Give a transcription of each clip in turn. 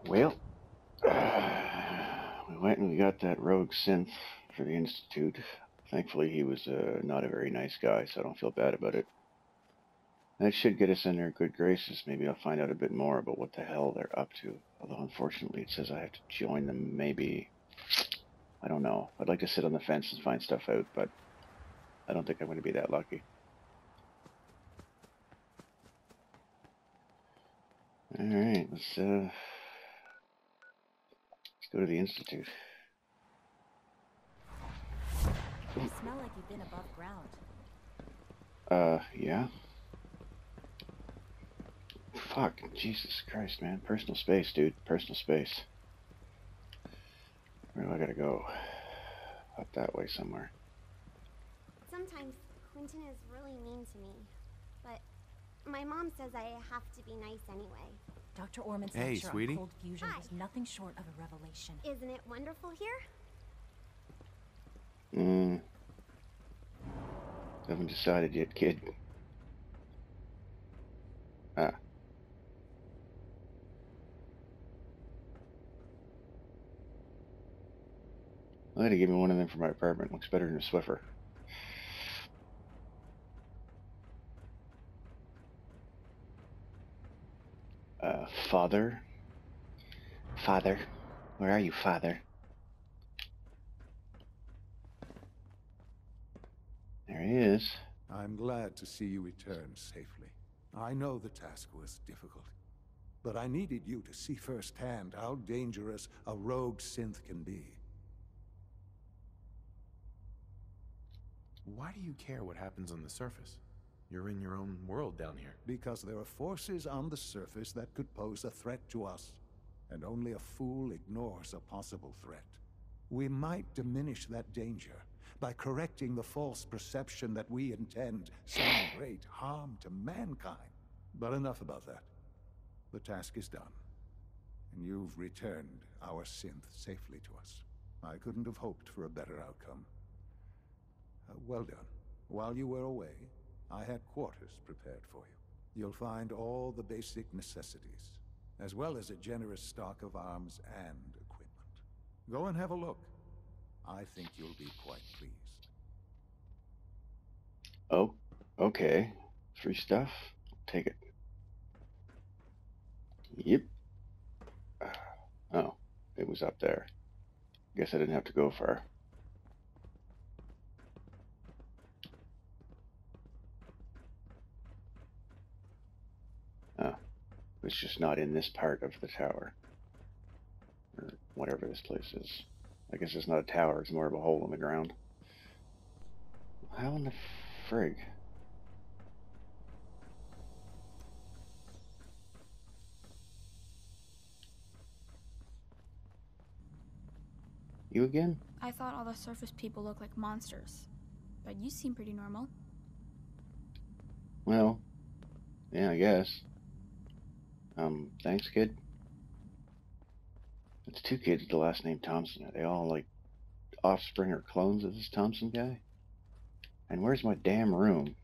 Well, we went and we got that rogue synth for the Institute. Thankfully, he was not a very nice guy, so I don't feel bad about it. That should get us in their good graces. Maybe I'll find out a bit more about what the hell they're up to. Although, unfortunately, it says I have to join them. Maybe. I don't know. I'd like to sit on the fence and find stuff out, but I don't think I'm going to be that lucky. Alright, let's go to the Institute. You smell like you've been above ground. Yeah? Fuck, Jesus Christ, man. Personal space, dude. Personal space. Where do I gotta go? Up that way somewhere. Sometimes Quentin is really mean to me, but my mom says I have to be nice anyway. Dr. Orman's Hey, lecture sweetie. on cold fusion Hi. was nothing short of a revelation. Isn't it wonderful here? Haven't decided yet, kid. Ah. I had to give me one of them for my apartment. Looks better than a Swiffer. Father? Father? Where are you, Father? There he is. I'm glad to see you return safely. I know the task was difficult, but I needed you to see firsthand how dangerous a rogue synth can be. Why do you care what happens on the surface? You're in your own world down here. Because there are forces on the surface that could pose a threat to us, and only a fool ignores a possible threat. We might diminish that danger by correcting the false perception that we intend some great harm to mankind. But enough about that. The task is done, and you've returned our synth safely to us. I couldn't have hoped for a better outcome. Well done. While you were away, I had quarters prepared for you. You'll find all the basic necessities, as well as a generous stock of arms and equipment. Go and have a look. I think you'll be quite pleased. Oh, okay. Free stuff. Take it. Yep. Oh, it was up there. Guess I didn't have to go far. Oh, it's just not in this part of the tower. Or whatever this place is. I guess it's not a tower, it's more of a hole in the ground. How in the frig? You again? I thought all the surface people look like monsters, but you seem pretty normal. Well, yeah, I guess. Thanks, kid. It's two kids with the last name Thompson. Are they all, like, offspring or clones of this Thompson guy? And where's my damn room?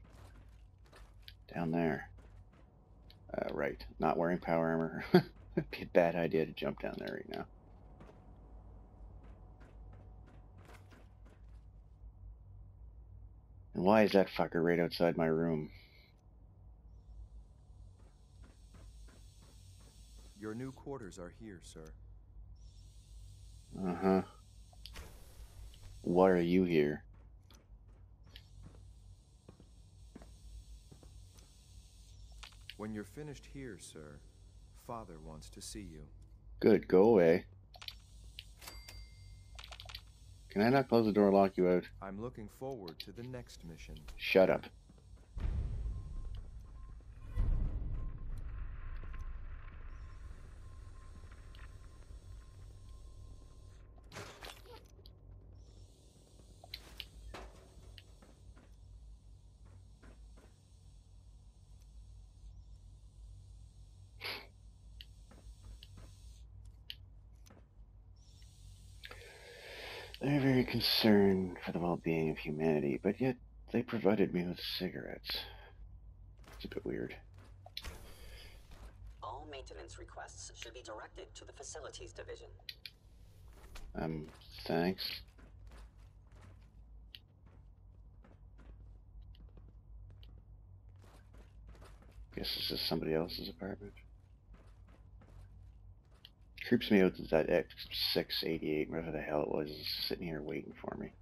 Down there. Right. Not wearing power armor. It'd be a bad idea to jump down there right now. And why is that fucker right outside my room? Your new quarters are here, sir. Uh-huh. Why are you here? When you're finished here, sir, Father wants to see you. Good, go away. Can I not close the door and lock you out? I'm looking forward to the next mission. Shut up. They're very concerned for the well-being of humanity, but yet they provided me with cigarettes. It's a bit weird. Oh maintenance requests should be directed to the Facilities Division. Thanks. Guess this is somebody else's apartment. Creeps me out that that X688, whatever the hell it was, is sitting here waiting for me.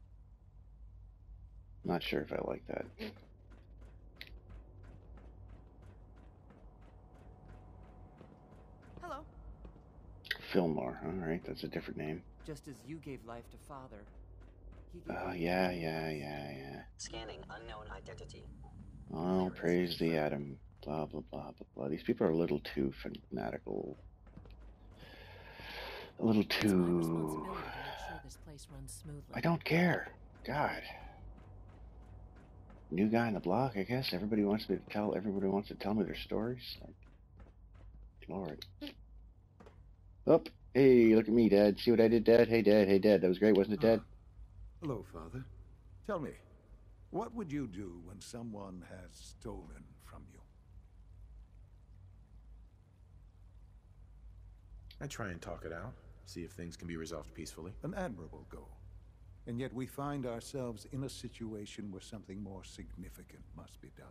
Not sure if I like that. Hello. Fillmore, alright, that's a different name. Just as you gave life to Father, he gave Oh, life yeah. Scanning unknown identity. Oh, praise the atom. Blah, blah, blah, blah, blah. These people are a little too fanatical. A little It's my too... responsibility to make sure this place runs smoothly. I don't care. God. New guy on the block, I guess. Everybody wants to tell me their stories. Like, Lord. Oh, hey, look at me, Dad. See what I did, Dad? Hey, Dad. That was great, wasn't it, Dad? Hello, Father. Tell me, what would you do when someone has stolen from you? I try and talk it out, see if things can be resolved peacefully. An admirable goal. And yet we find ourselves in a situation where something more significant must be done.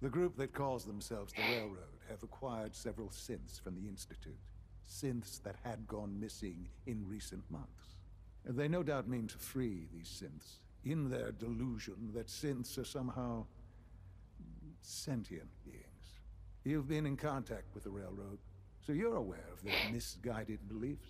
The group that calls themselves the Railroad have acquired several synths from the Institute. Synths that had gone missing in recent months. And they no doubt mean to free these synths, in their delusion that synths are somehow sentient beings. You've been in contact with the Railroad, so you're aware of their misguided beliefs.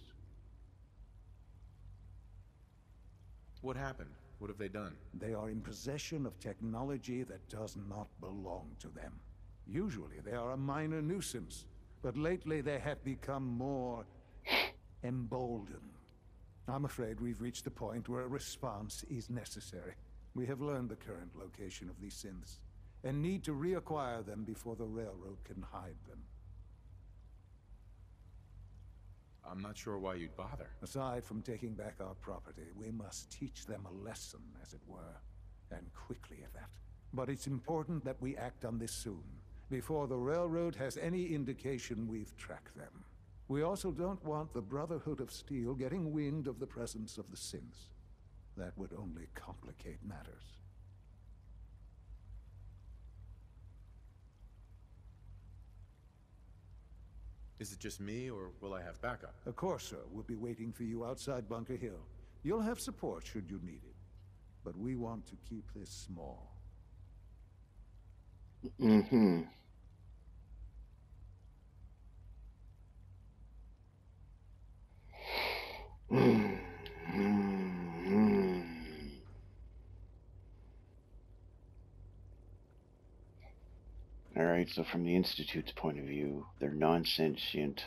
What happened? What have they done? They are in possession of technology that does not belong to them. Usually they are a minor nuisance, but lately they have become more emboldened. I'm afraid we've reached the point where a response is necessary. We have learned the current location of these synths, and need to reacquire them before the Railroad can hide them. I'm not sure why you'd bother. Aside from taking back our property, we must teach them a lesson, as it were. And quickly at that. But it's important that we act on this soon, before the Railroad has any indication we've tracked them. We also don't want the Brotherhood of Steel getting wind of the presence of the synths. That would only complicate matters. Is it just me, or will I have backup? A Corsair will be waiting for you outside Bunker Hill. You'll have support should you need it. But we want to keep this small. Mm-hmm. Alright, so from the Institute's point of view, they're non-sentient.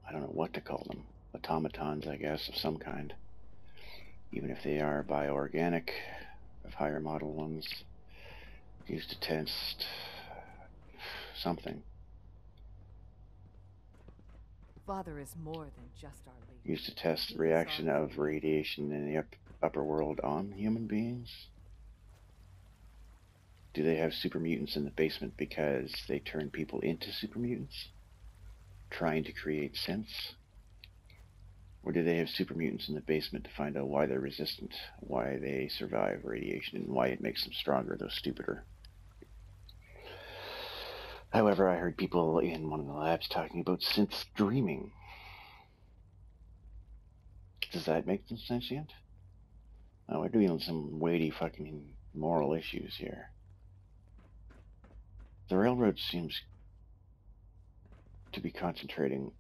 I don't know what to call them. Automatons, I guess, of some kind. Even if they are bioorganic, of higher model ones, used to test something. Father is more than just our leader. Used to test the reaction of radiation in the upper world on human beings. Do they have super mutants in the basement because they turn people into super mutants, trying to create synths? Or do they have super mutants in the basement to find out why they're resistant, why they survive radiation, and why it makes them stronger, though stupider? However, I heard people in one of the labs talking about synths dreaming. Does that make them sentient? Oh, we're doing some weighty fucking moral issues here. The Railroad seems to be concentrating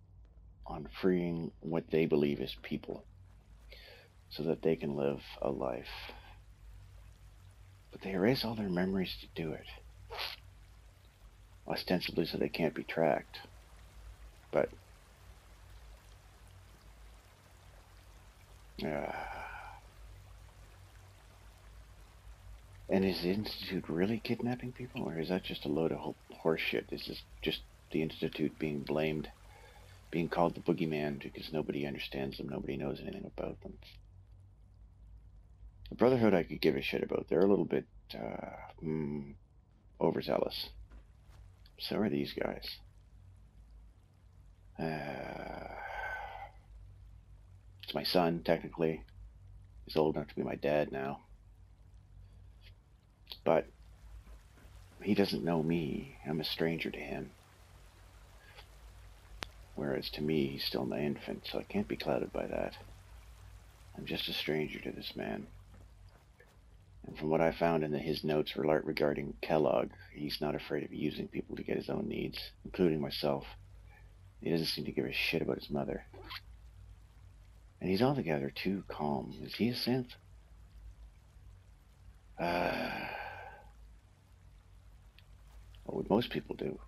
on freeing what they believe is people, so that they can live a life. But they erase all their memories to do it. Ostensibly so they can't be tracked. But... and is the Institute really kidnapping people, or is that just a load of horse shit? Is this just the Institute being blamed, being called the boogeyman because nobody understands them, nobody knows anything about them? The Brotherhood I could give a shit about. They're a little bit overzealous. So are these guys. It's my son, technically. He's old enough to be my dad now. But he doesn't know me. I'm a stranger to him. Whereas to me, he's still my infant, so I can't be clouded by that. I'm just a stranger to this man. And from what I found in his notes regarding Kellogg, he's not afraid of using people to get his own needs, including myself. He doesn't seem to give a shit about his mother. And he's altogether too calm. Is he a synth? What would most people do?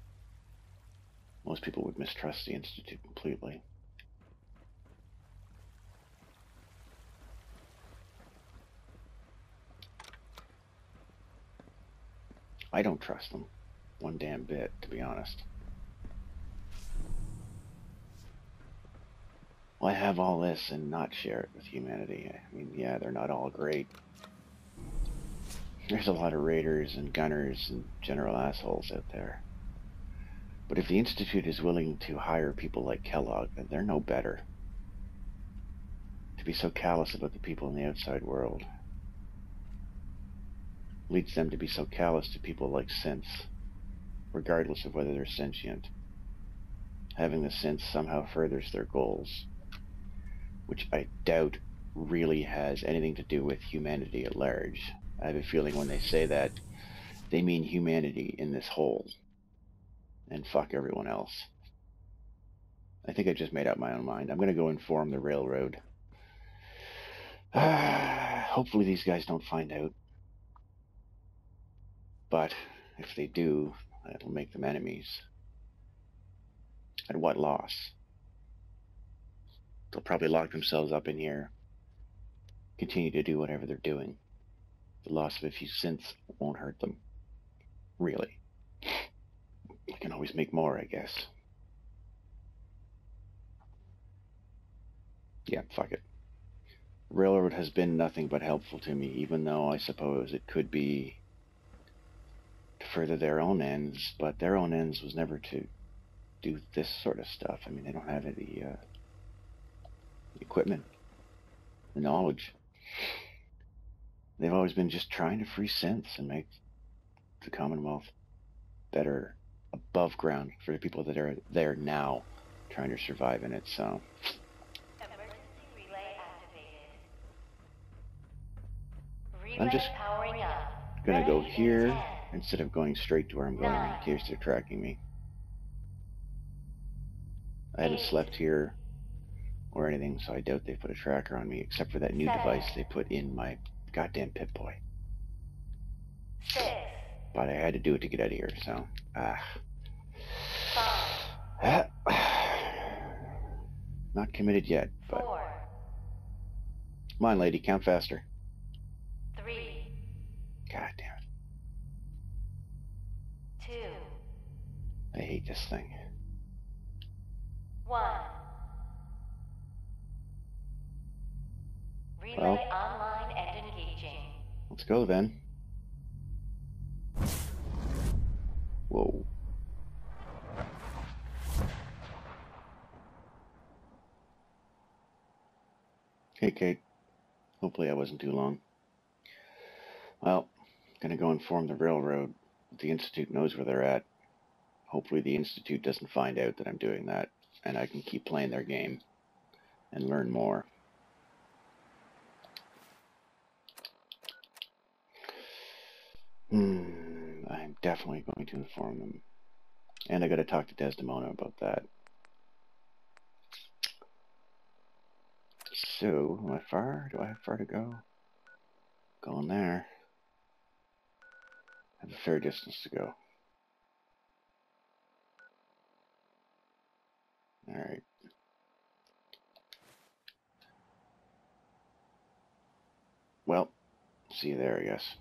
Most people would mistrust the Institute completely. I don't trust them one damn bit, to be honest. Why have all this and not share it with humanity? I mean, yeah, they're not all great. There's a lot of raiders and gunners and general assholes out there. But if the Institute is willing to hire people like Kellogg, then they're no better. To be so callous about the people in the outside world leads them to be so callous to people like synths, regardless of whether they're sentient. Having the synths somehow furthers their goals, which I doubt really has anything to do with humanity at large. I have a feeling when they say that, they mean humanity in this whole, and fuck everyone else. I think I just made up my own mind. I'm going to go inform the railroad. Hopefully these guys don't find out. But if they do, it'll make them enemies. At what loss? They'll probably lock themselves up in here, continue to do whatever they're doing. The loss of a few synths won't hurt them. Really. I can always make more, I guess. Yeah, fuck it. The railroad has been nothing but helpful to me, even though I suppose it could be to further their own ends, but their own ends was never to do this sort of stuff. I mean, they don't have any equipment, the knowledge. They've always been just trying to free synths and make the Commonwealth better above ground for the people that are there now trying to survive in it, so. Emergency relay activated. I'm just Powering up. gonna go Ready in here 10, instead of going straight to where I'm going in 9, case they're tracking me. I haven't slept here or anything, so I doubt they put a tracker on me, except for that new 7, device they put in my goddamn Pip-Boy. 6, But I had to do it to get out of here, so. 5, Not committed yet, but. 4, Come on, lady, count faster. 3, God damn it. 2, I hate this thing. 1. Relay Well. online and engaging. Let's go then. Whoa. Hey, Kate. Hopefully I wasn't too long. Well, gonna go inform the railroad. The Institute knows where they're at. Hopefully the Institute doesn't find out that I'm doing that, and I can keep playing their game and learn more. I'm definitely going to inform them. And I gotta talk to Desdemona about that. So, am I far? Do I have far to go? Going there. I have a fair distance to go. Alright. Well, see you there, I guess.